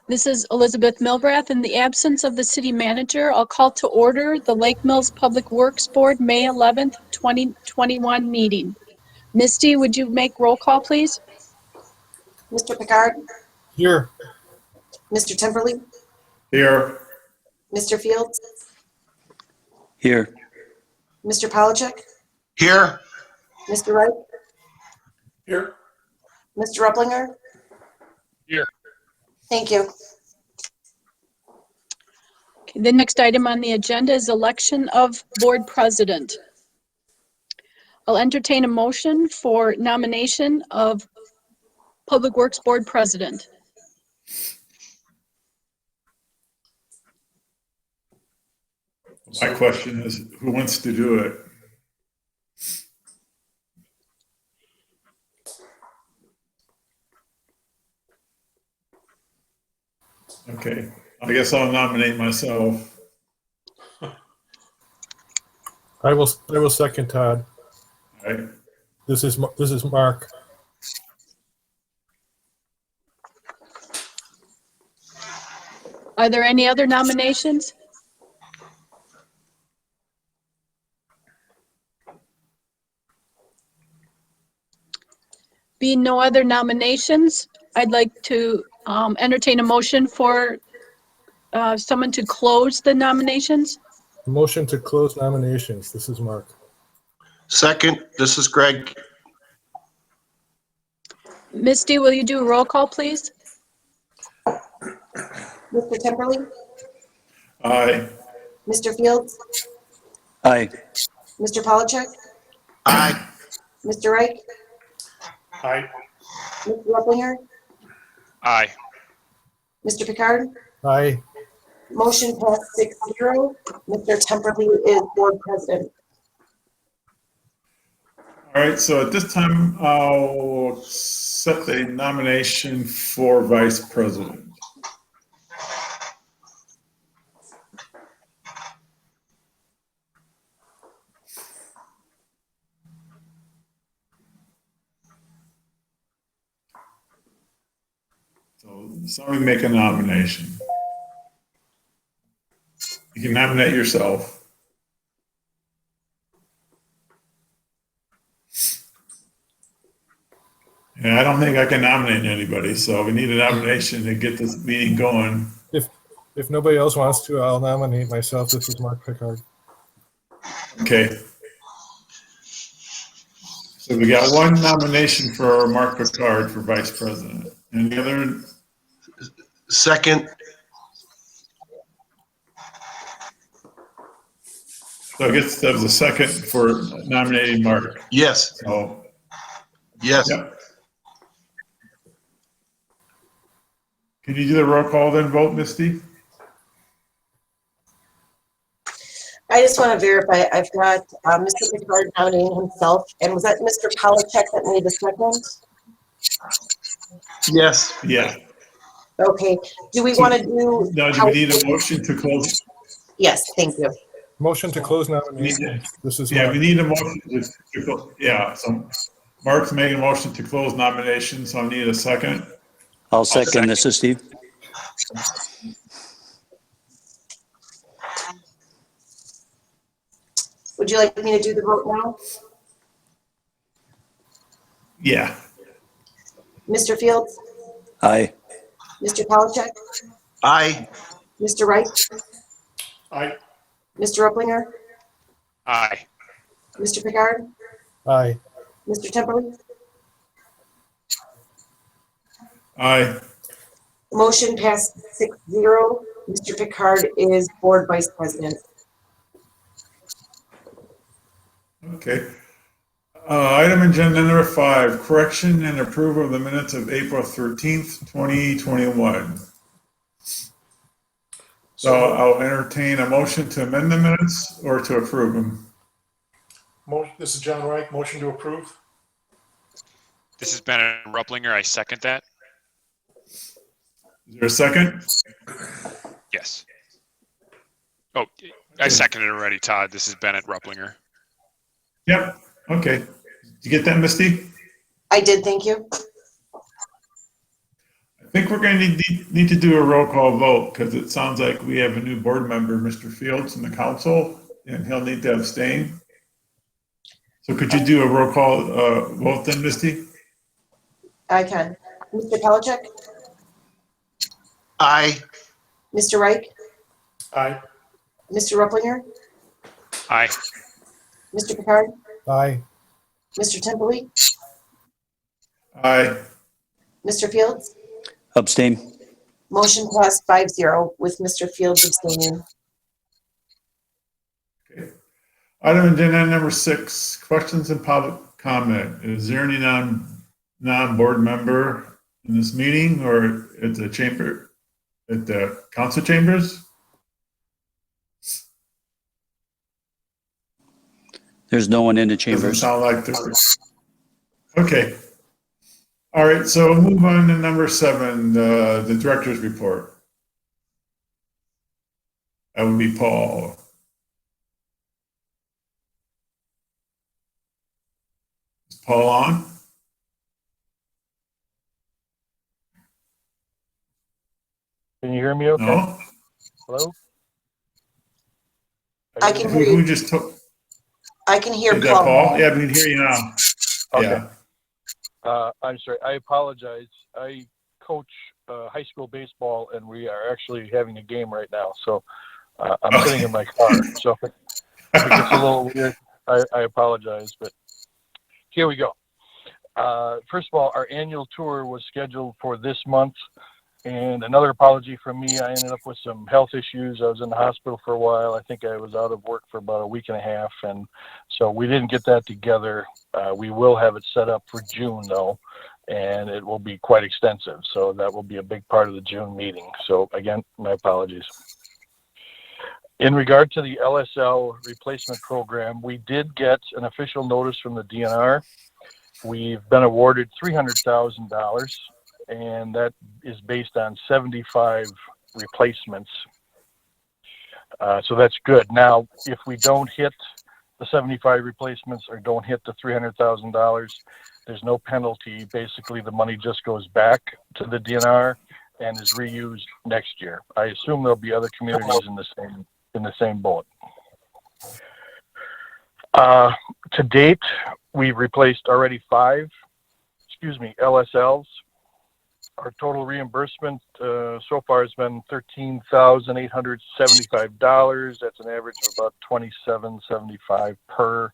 This is Elizabeth Milbrath. In the absence of the city manager, I'll call to order the Lake Mills Public Works Board, May 11th, 2021 meeting. Misty, would you make roll call, please? Mr. Picard? Here. Mr. Temperley? Here. Mr. Fields? Here. Mr. Polachek? Here. Mr. Wright? Here. Mr. Replinger? Here. Thank you. Okay, the next item on the agenda is election of board president. I'll entertain a motion for nomination of Public Works Board President. My question is, who wants to do it? Okay, I guess I'll nominate myself. I will second Todd. All right. This is Mark. Are there any other nominations? Being no other nominations, I'd like to entertain a motion for someone to close the nominations. Motion to close nominations. This is Mark. Second, this is Greg. Misty, will you do a roll call, please? Mr. Temperley? Aye. Mr. Fields? Aye. Mr. Polachek? Aye. Mr. Wright? Aye. Mr. Replinger? Aye. Mr. Picard? Aye. Motion passed 6-0. Mr. Temperley is board president. All right, so at this time, I'll set the nomination for vice president. So somebody make a nomination. You can nominate yourself. And I don't think I can nominate anybody, so we need a nomination to get this meeting going. If nobody else wants to, I'll nominate myself. This is Mark Picard. Okay. So we got one nomination for Mark Picard for vice president. And the other, Second, so I guess there was a second for nominating Mark. yes, So, yes. yeah. Can you do the roll call then vote, Misty? I just want to verify, I've got Mr. Picard nominating himself, and was that Mr. Polachek that made the second? Yes. Yeah. Okay, do we want to do? Now, do we need a motion to close? Yes, thank you. Motion to close nominations. This is Yeah, Mark. we need a motion yeah, so Mark's making a motion to close nominations, so I need a second. I'll second. This is Steve. Would you like me to do the vote now? Yeah. Mr. Fields? Aye. Mr. Polachek? Aye. Mr. Wright? Aye. Mr. Replinger? Aye. Mr. Picard? Aye. Mr. Temperley? Aye. Motion passed 6-0. Mr. Picard is board vice president. Okay. Item agenda number 5, correction and approval of the minutes of April 13th, 2021. So I'll entertain a motion to amend the minutes or to approve them. This is John Wright. Motion to approve. This is Bennett Ruplinger. I second that. Is there a second? Yes. Oh, I seconded it already, Todd. This is Bennett Ruplinger. Yep. Okay. Did you get that, Misty? I did, thank you. think we're going to need to do a roll call vote because it sounds like we have a new board member, Mr. Fields, in the council, and he'll need to abstain. So could you do a roll call vote then, Misty? I can. Mr. Pellicet, Aye. Mr. Reich, Aye. Mr. Replinger, Aye. Mr. Picard, Aye. Mr. Temple, Aye. Mr. Fields. Abstain. Motion passed 5-0 with Mr. Fields abstaining. Okay. Item agenda number 6, questions and public comment. Is there any non-board member in this meeting or at the chamber, at the council chambers? There's no one in the Doesn't chambers. sound like there. Okay. All right, so we'll move on to number 7, the director's report. That would be Paul. Is Paul on? Can you hear me okay? No? Hello? I can hear Who you. just took, I can hear is that Paul. Paul? Yeah, we can hear you now. Okay. Yeah. I'm sorry. I apologize. I coach high school baseball, and we are actually having a game right now. So I'm sitting in my car. So if it gets a little weird, I apologize. But here we go. First of all, our annual tour was scheduled for this month. And another apology from me, I ended up with some health issues. I was in the hospital for a while. I think I was out of work for about a week and a half. And so we didn't get that together. We will have it set up for June, though, and it will be quite extensive. So that will be a big part of the June meeting. So again, my apologies. In regard to the LSL replacement program, we did get an official notice from the DNR. We've been awarded $300,000. And that is based on 75 replacements. So that's good. Now, if we don't hit the 75 replacements or don't hit the $300,000, there's no penalty. Basically, the money just goes back to the DNR and is reused next year. I assume there'll be other communities in the same boat. To date, we've replaced already 5 LSLs. Our total reimbursement so far has been $13,875. That's an average of about $27.75 per.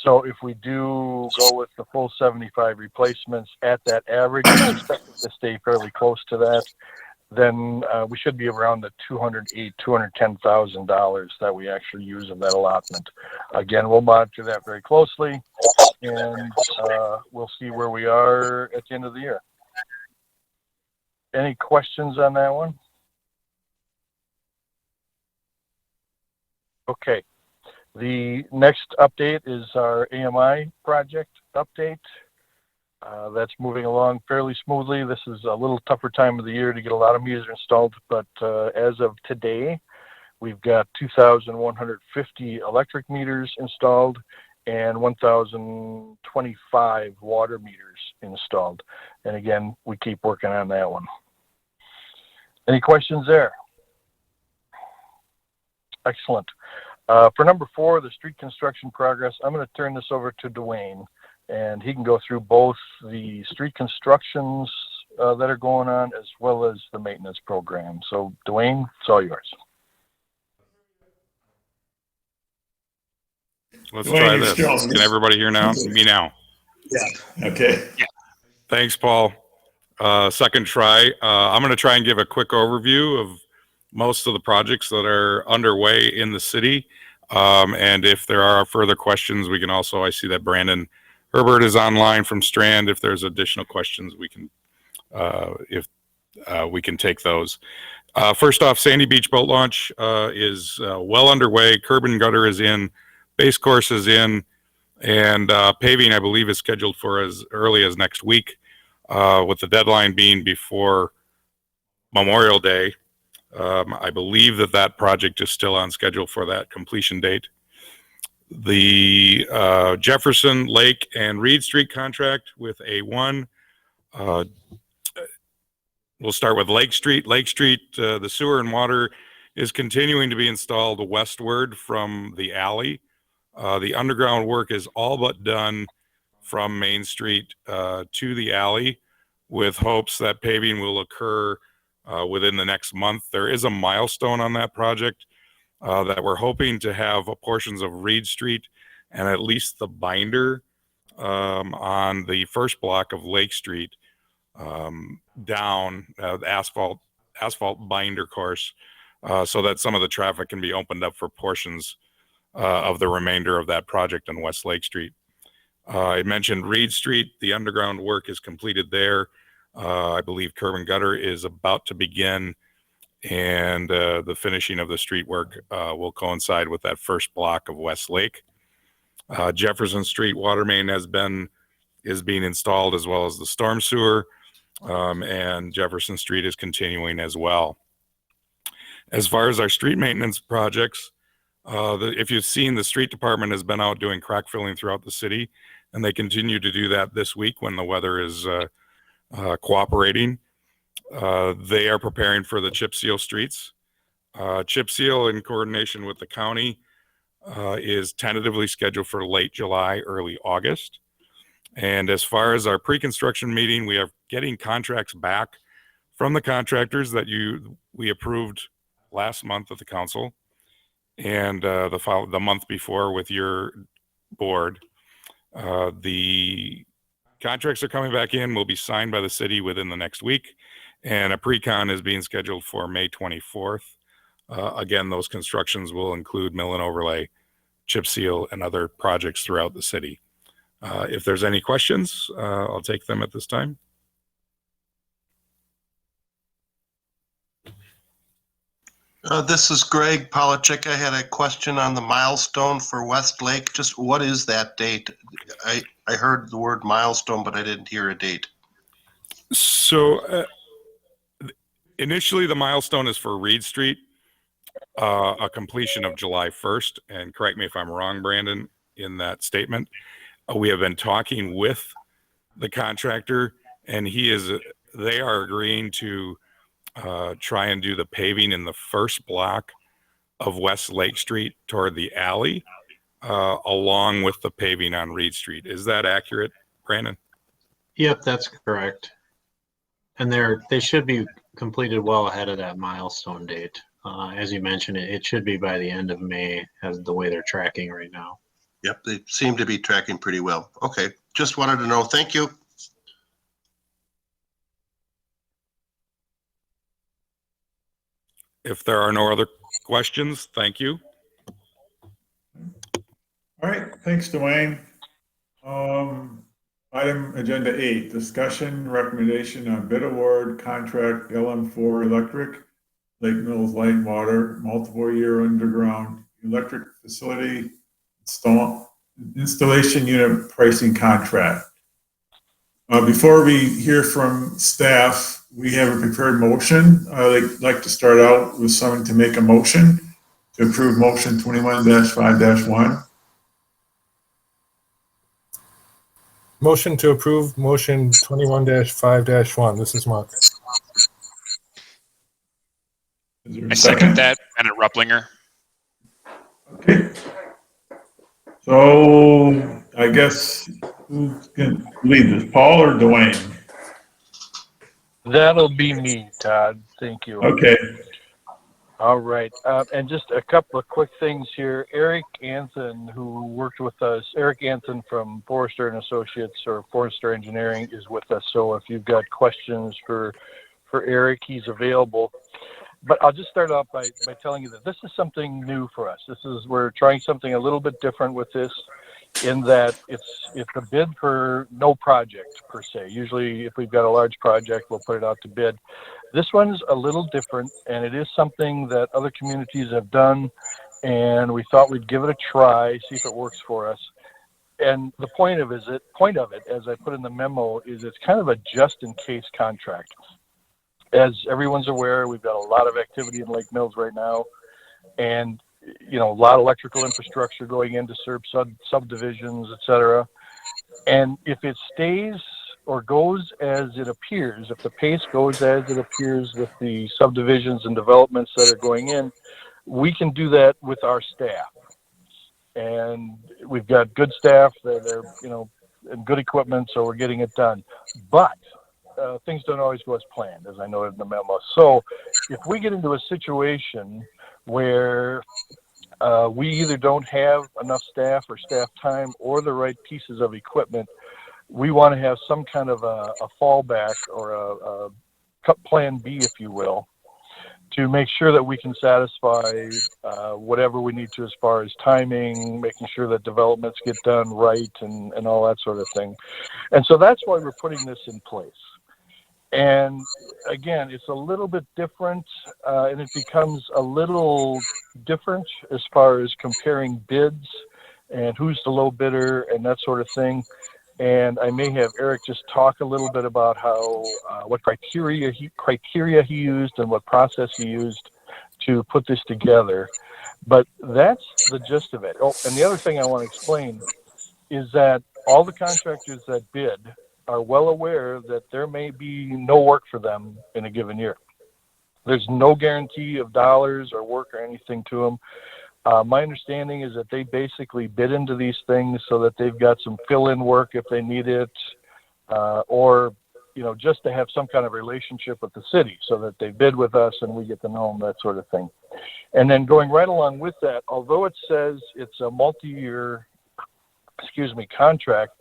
So if we do go with the full 75 replacements at that average, we expect it to stay fairly close to that. Then we should be around the $210,000 that we actually use of that allotment. Again, we'll monitor that very closely, and we'll see where we are at the end of the year. Any questions on that one? Okay. The next update is our AMI project update. That's moving along fairly smoothly. This is a little tougher time of the year to get a lot of meters installed, but as of today, we've got 2,150 electric meters installed and 1,025 water meters installed. And again, we keep working on that one. Any questions there? Excellent. For number 4, the street construction progress, I'm going to turn this over to Dwayne, and he can go through both the street constructions that are going on as well as the maintenance program. So Dwayne, it's all yours. Let's Dwayne, try you're this. still on. Can everybody hear now? Me now. Yeah. Okay. Thanks, Paul. Second try. I'm going to try and give a quick overview of most of the projects that are underway in the city. And if there are further questions, we can also, I see that Brandon Herbert is online from Strand. If there's additional questions, we can, we can take those. First off, Sandy Beach Boat Launch is well underway. Curb and gutter is in, base course is in, and paving, I believe, is scheduled for as early as next week, with the deadline being before Memorial Day. I believe that that project is still on schedule for that completion date. The Jefferson, Lake, and Reed Street contract with A1. We'll start with Lake Street. Lake Street, the sewer and water is continuing to be installed westward from the alley. The underground work is all but done from Main Street to the alley, with hopes that paving will occur within the next month. There is a milestone on that project that we're hoping to have portions of Reed Street and at least the binder on the first block of Lake Street down the asphalt binder course, so that some of the traffic can be opened up for portions of the remainder of that project on West Lake Street. I mentioned Reed Street. The underground work is completed there. I believe curb and gutter is about to begin, and the finishing of the street work will coincide with that first block of West Lake. Jefferson Street water main is being installed, as well as the storm sewer, and Jefferson Street is continuing as well. As far as our street maintenance projects, if you've seen, the street department has been out doing crack filling throughout the city, and they continue to do that this week when the weather is cooperating. They are preparing for the chip seal streets. Chip seal, in coordination with the county, is tentatively scheduled for late July, early August. And as far as our pre-construction meeting, we are getting contracts back from the contractors that we approved last month at the council, and the month before with your board. The contracts are coming back in, will be signed by the city within the next week, and a pre-con is being scheduled for May 24th. Again, those constructions will include mill and overlay, chip seal, and other projects throughout the city. If there's any questions, I'll take them at this time. This is Greg Polachek. I had a question on the milestone for West Lake. Just what is that date? I heard the word milestone, but I didn't hear a date. So initially, the milestone is for Reed Street, a completion of July 1st. And correct me if I'm wrong, Brandon, in that statement. We have been talking with the contractor, and they are agreeing to try and do the paving in the first block of West Lake Street toward the alley, along with the paving on Reed Street. Is that accurate, Brandon? Yep, that's correct. And they should be completed well ahead of that milestone date. As you mentioned, it should be by the end of May, as the way they're tracking right now. Yep, they seem to be tracking pretty well. Okay, just wanted to know. Thank you. If there are no other questions, thank you. All right, thanks, Dwayne. Item agenda 8, discussion recommendation on bid award contract LM4 electric, Lake Mills Light and Water, multiple year underground electric facility installation unit pricing contract. Before we hear from staff, we have a prepared motion. I'd like to start out with someone to make a motion to approve motion 21-5-1. Motion to approve motion 21-5-1. This is Mark. Is there a I second that, Bennett Rupplinger. Okay. So I guess who's going to lead this, Paul or Dwayne? That'll be me, Todd. Thank you. Okay. All right. And just a couple of quick things here. Eric Anson, who worked with us, Eric Anson from Forrester and Associates, or Forrester Engineering, is with us. So if you've got questions for Eric, he's available. But I'll just start off by telling you that this is something new for us. We're trying something a little bit different with this, in that it's a bid for no project per se. Usually if we've got a large project, we'll put it out to bid. This one's a little different, and it is something that other communities have done, and we thought we'd give it a try, see if it works for us. And the point of it, as I put in the memo, is it's kind of a just-in-case contract. As everyone's aware, we've got a lot of activity in Lake Mills right now, and a lot of electrical infrastructure going in to serve subdivisions, et cetera. And if it stays or goes as it appears, if the pace goes as it appears with the subdivisions and developments that are going in, we can do that with our staff. And we've got good staff that are, and good equipment, so we're getting it done. But things don't always go as planned, as I noted in the memo. So if we get into a situation where we either don't have enough staff or staff time or the right pieces of equipment, we want to have some kind of a fallback or a plan B, if you will, to make sure that we can satisfy whatever we need to as far as timing, making sure that developments get done right, and all that sort of thing. And so that's why we're putting this in place. And again, it's a little bit different, and it becomes a little different as far as comparing bids and who's the low bidder and that sort of thing. And I may have Eric just talk a little bit about how what criteria he used and what process he used to put this together. But that's the gist of it. Oh, and the other thing I want to explain is that all the contractors that bid are well aware that there may be no work for them in a given year. There's no guarantee of dollars or work or anything to them. My understanding is that they basically bid into these things so that they've got some fill-in work if they need it, or just to have some kind of relationship with the city so that they bid with us and we get to know them, that sort of thing. And then going right along with that, although it says it's a multi-year, contract,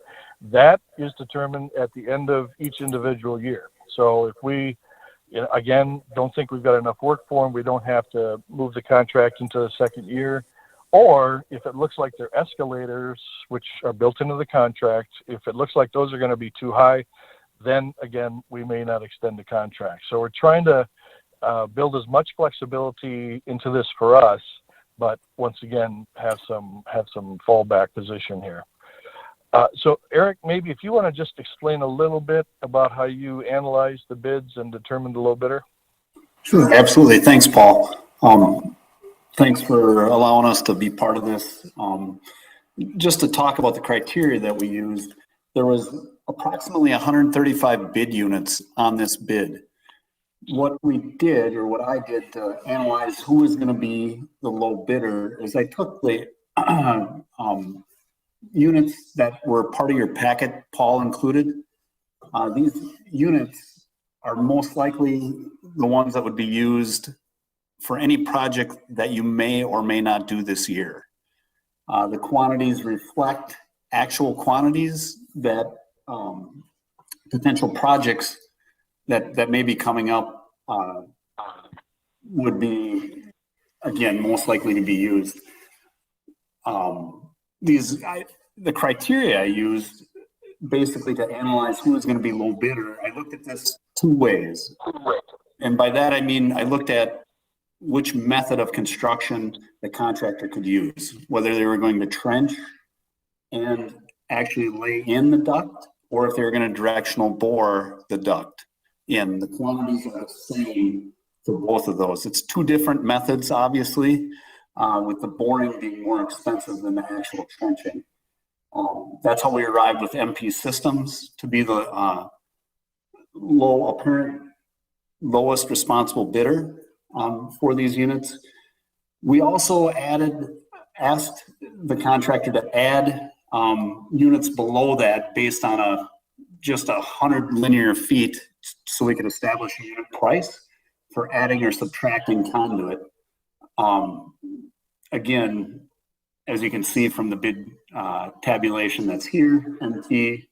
that is determined at the end of each individual year. So if we, again, don't think we've got enough work for them, we don't have to move the contract into the second year. Or if it looks like their escalators, which are built into the contract, if it looks like those are going to be too high, then again, we may not extend the contract. So we're trying to build as much flexibility into this for us, but once again, have some fallback position here. So Eric, maybe if you want to just explain a little bit about how you analyzed the bids and determined the low bidder. Sure, absolutely. Thanks, Paul. Thanks for allowing us to be part of this. Just to talk about the criteria that we used, there was approximately 135 bid units on this bid. What we did, or what I did to analyze who was going to be the low bidder, is I took the units that were part of your packet, Paul included. These units are most likely the ones that would be used for any project that you may or may not do this year. The quantities reflect actual quantities that potential projects that may be coming up would be, again, most likely to be used. The criteria I used basically to analyze who is going to be low bidder, I looked at this two ways. And by that, I mean, I looked at which method of construction the contractor could use, whether they were going to trench and actually lay in the duct, or if they were going to directional bore the duct in. The quantities are the same for both of those. It's two different methods, obviously, with the boring being more expensive than the actual trenching. That's how we arrived with MP Systems to be the lowest responsible bidder for these units. We also asked the contractor to add units below that based on just 100 linear feet, so we could establish a unit price for adding or subtracting conduit. Again, as you can see from the bid tabulation that's here, MP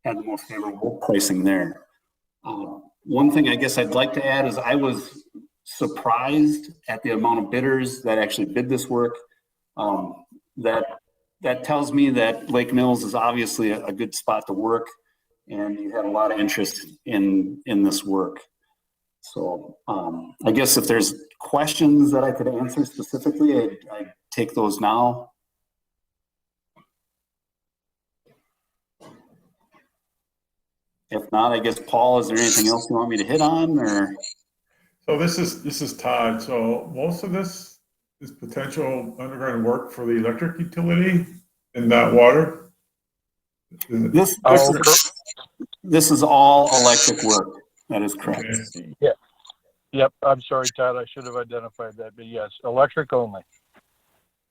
had the most favorable pricing there. One thing I guess I'd like to add is I was surprised at the amount of bidders that actually bid this work. That tells me that Lake Mills is obviously a good spot to work, and you had a lot of interest in this work. So I guess if there's questions that I could answer specifically, I'd take those now. If not, I guess, Paul, is there anything else you want me to hit on, or? So this is Todd. So most of this is potential underground work for the electric utility and not water. This is all electric work. That is correct. Okay. Yeah. Yep. I'm sorry, Todd. I should have identified that, but yes, electric only.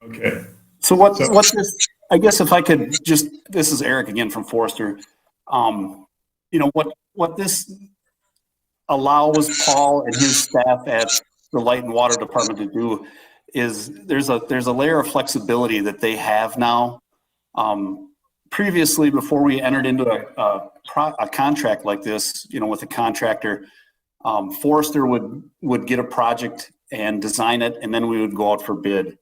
Okay. So what this, I guess if I could just, this is Eric again from Forrester. You know, what this allows Paul and his staff at the Light and Water Department to do is there's a layer of flexibility that they have now. Previously, before we entered into a contract like this, you know, with a contractor, Forrester would get a project and design it, and then we would go out for bid.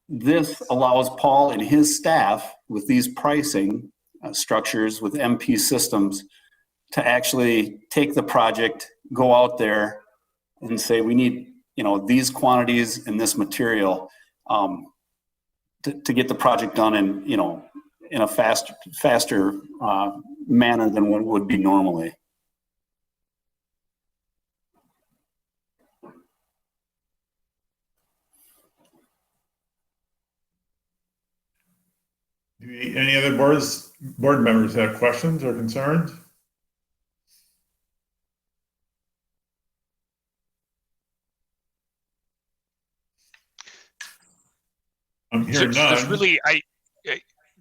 This allows Paul and his staff with these pricing structures with MP systems to actually take the project, go out there and say, we need, you know, these quantities and this material to get the project done in, you know, in a faster manner than what would be normally. Any other board members have questions or concerns? I'm hearing There's none. really,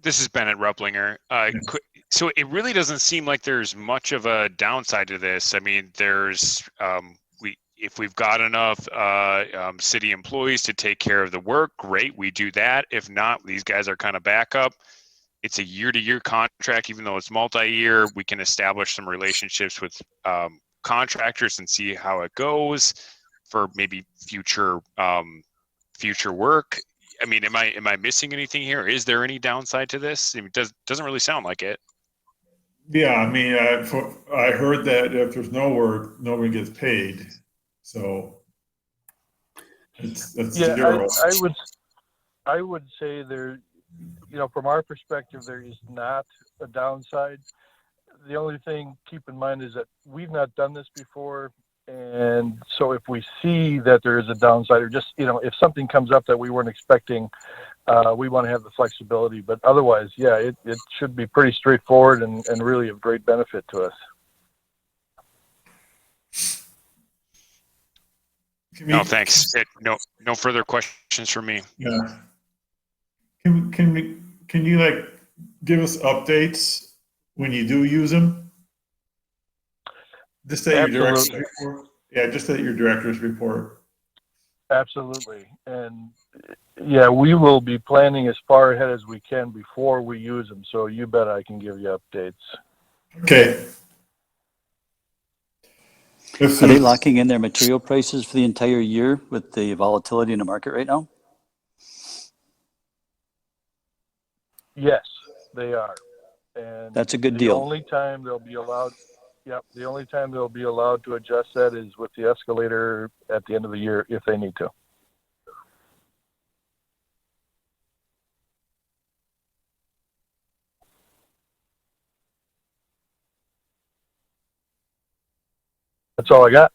this is Bennett Ruplinger. So it really doesn't seem like there's much of a downside to this. I mean, there's, if we've got enough city employees to take care of the work, great, we do that. If not, these guys are kind of backup. It's a year-to-year contract, even though it's multi-year. We can establish some relationships with contractors and see how it goes for maybe future work. I mean, am I missing anything here? Is there any downside to this? I mean, it doesn't really sound like it. Yeah, I mean, I heard that if there's no work, nobody gets paid. So that's Yeah, zero. I would say there, you know, from our perspective, there is not a downside. The only thing keep in mind is that we've not done this before. And so if we see that there is a downside, or just, you know, if something comes up that we weren't expecting, we want to have the flexibility. But otherwise, yeah, it should be pretty straightforward and really of great benefit to us. No, thanks. No further questions from me. Yeah. Can you like give us updates when you do use them? Just at your director's report. Yeah, just at your director's report. Absolutely. And yeah, we will be planning as far ahead as we can before we use them. So you bet I can give you updates. Okay. Are they locking in their material prices for the entire year with the volatility in the market right now? Yes, they are. And that's a good the deal. Only time they'll be allowed, the only time they'll be allowed to adjust that is with the escalator at the end of the year if they need to. That's all I got.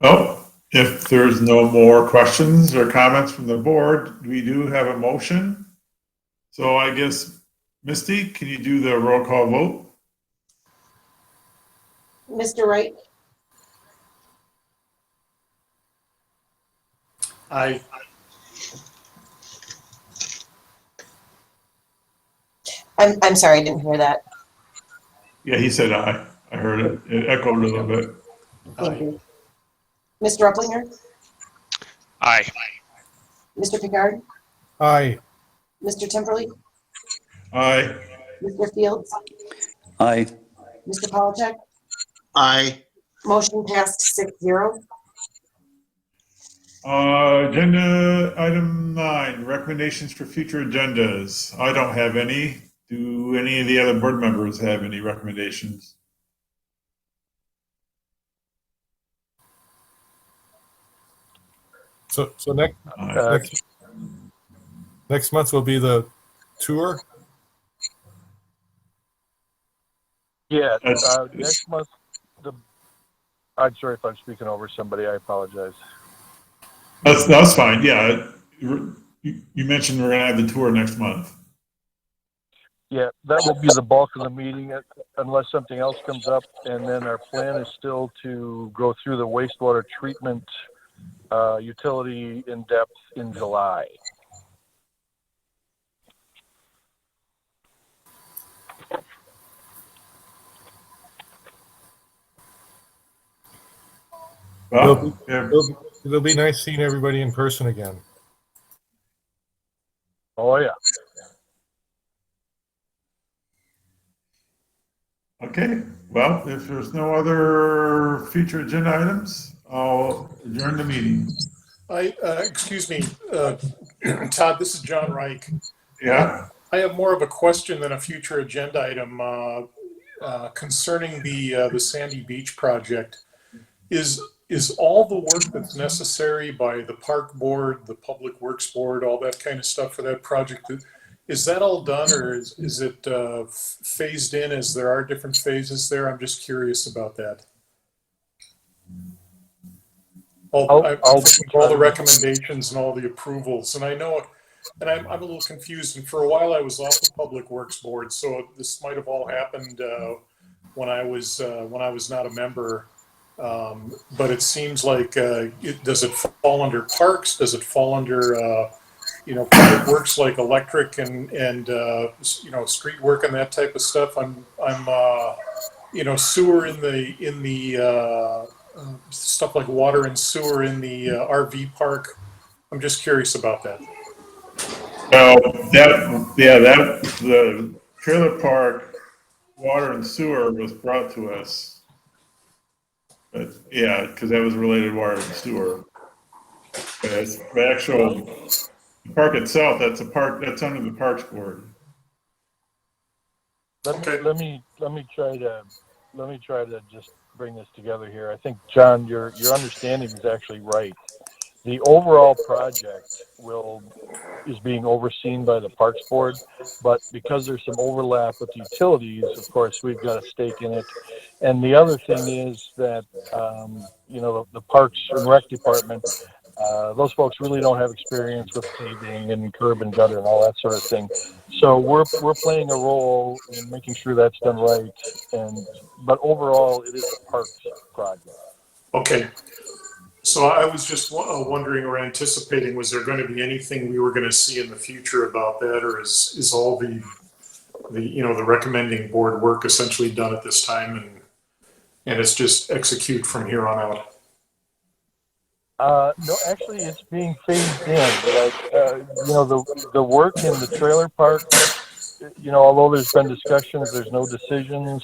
Oh, if there's no more questions or comments from the board, we do have a motion. So I guess, Misty, can you do the roll call vote? Mr. Wright? Aye. I'm sorry, I didn't hear that. Yeah, he said aye. I heard it. It echoed a little bit. Thank you. Mr. Uplinger? Aye. Mr. Picard? Aye. Mr. Temperley? Aye. Mr. Fields? Aye. Mr. Polachek? Aye. Motion passed 6-0. Agenda item 9, recommendations for future agendas. I don't have any. Do any of the other board members have any recommendations? So next month will be the tour. Yeah, next month. I'm sorry if I'm speaking over somebody. I apologize. That's fine. Yeah, you mentioned we're gonna have the tour next month. Yeah, that will be the bulk of the meeting unless something else comes up. And then our plan is still to go through the wastewater treatment utility in depth in July. Well, It'll be nice seeing everybody in person again. Oh, yeah. okay. Well, if there's no other future agenda items, I'll adjourn the meeting. Excuse me, Todd, this is John Reich. Yeah. I have more of a question than a future agenda item concerning the Sandy Beach project. Is all the work that's necessary by the park board, the public works board, all that kind of stuff for that project, is that all done, or is it phased in as there are different phases there? I'm just curious about that. All the recommendations and all the approvals, and I know, and I'm a little confused. And for a while, I was off the public works board, so this might have all happened when I was not a member. But it seems like does it fall under parks? Does it fall under public works like electric and street work and that type of stuff? I'm sewer in the stuff like water and sewer in the RV park. I'm just curious about that. The trailer park water and sewer was brought to us. But yeah, because that was related water and sewer. But it's the actual park itself, that's under the Parks Board. Let me try to just bring this together here. I think, John, your understanding is actually right. The overall project is being overseen by the Parks Board, but because there's some overlap with utilities, of course, we've got a stake in it. And the other thing is that the Parks and Rec Department, those folks really don't have experience with paving and curb and gutter and all that sort of thing. So we're playing a role in making sure that's done right. But overall, it is a Parks project. Okay. So I was just wondering or anticipating, was there going to be anything we were going to see in the future about that, or is all the recommending board work essentially done at this time, and it's just execute from here on out? No, actually, it's being phased in. Like, the work in the trailer park, although there's been discussions, there's no decisions.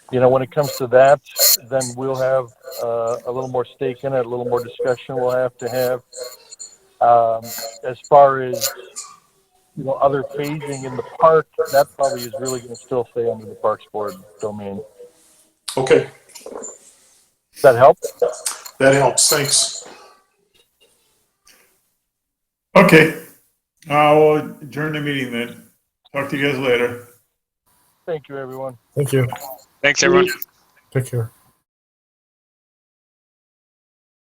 When it comes to that, then we'll have a little more stake in it, a little more discussion we'll have to have. As far as, other phasing in the park, that probably is really going to still stay under the Parks Board domain. Okay. Does that help? That helps. Thanks. Okay. I'll adjourn the meeting then. Talk to you guys later. Thank you, everyone. Thank you. Thanks, everyone. Take care.